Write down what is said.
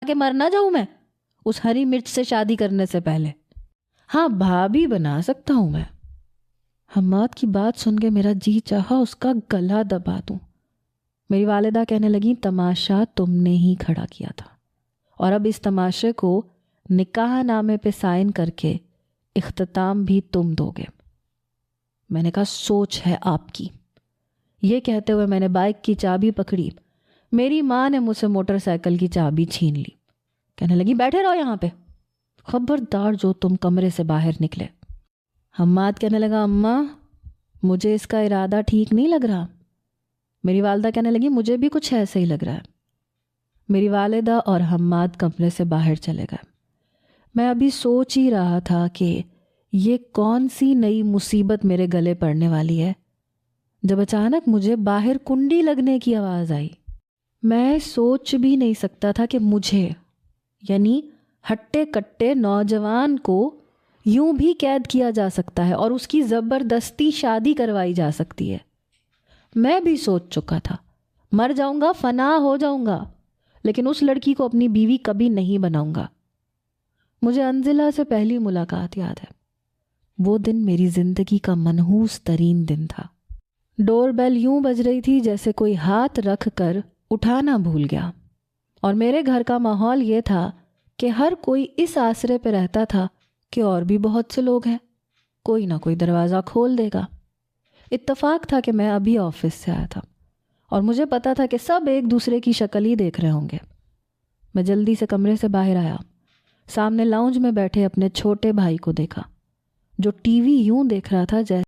کہ مر نہ جاؤں میں اس ہری مرچ سے شادی کرنے سے پہلے؟ ہاں بھابھی بنا سکتا ہوں میں۔ حماد کی بات سن کے میرا جی چاہا اس کا گلا دبا دوں۔ میری والدہ کہنے لگی تماشا تم نے ہی کھڑا کیا تھا اور اب اس تماشے کو نکاح نامے پہ سائن کر کے اختتام بھی تم دو گے۔ میں نے کہا سوچ ہے آپ کی۔ یہ کہتے ہوئے میں نے بائک کی چابی پکڑی۔ میری ماں نے مجھ سے موٹر سائیکل کی چابی چھین لی، کہنے لگی بیٹھے رہو یہاں پہ، خبردار جو تم کمرے سے باہر نکلے۔ حماد کہنے لگا اماں مجھے اس کا ارادہ ٹھیک نہیں لگ رہا۔ میری والدہ کہنے لگی مجھے بھی کچھ ایسے ہی لگ رہا ہے۔ میری والدہ اور حماد کمرے سے باہر چلے گئے۔ میں ابھی سوچ ہی رہا تھا کہ یہ کون سی نئی مصیبت میرے گلے پڑنے والی ہے جب اچانک مجھے باہر کنڈی لگنے کی آواز آئی۔ میں سوچ بھی نہیں سکتا تھا کہ مجھے یعنی ہٹے کٹے نوجوان کو یوں بھی قید کیا جا سکتا ہے اور اس کی زبردستی شادی کروائی جا سکتی ہے۔ میں بھی سوچ چکا تھا مر جاؤں گا، فنا ہو جاؤں گا، لیکن اس لڑکی کو اپنی بیوی کبھی نہیں بناؤں گا۔ مجھے انزلہ سے پہلی ملاقات یاد ہے۔ وہ دن میری زندگی کا منحوس ترین دن تھا۔ ڈور بیل یوں بج رہی تھی جیسے کوئی ہاتھ رکھ کر اٹھانا بھول گیا، اور میرے گھر کا ماحول یہ تھا کہ ہر کوئی اس آسرے پہ رہتا تھا کہ اور بھی بہت سے لوگ ہیں، کوئی نہ کوئی دروازہ کھول دے گا۔ اتفاق تھا کہ میں ابھی آفس سے آیا تھا اور مجھے پتا تھا کہ سب ایک دوسرے کی شکل ہی دیکھ رہے ہوں گے۔ میں جلدی سے کمرے سے باہر آیا، سامنے لاؤنج میں بیٹھے اپنے چھوٹے بھائی کو دیکھا جو ٹی وی یوں دیکھ رہا تھا جیسے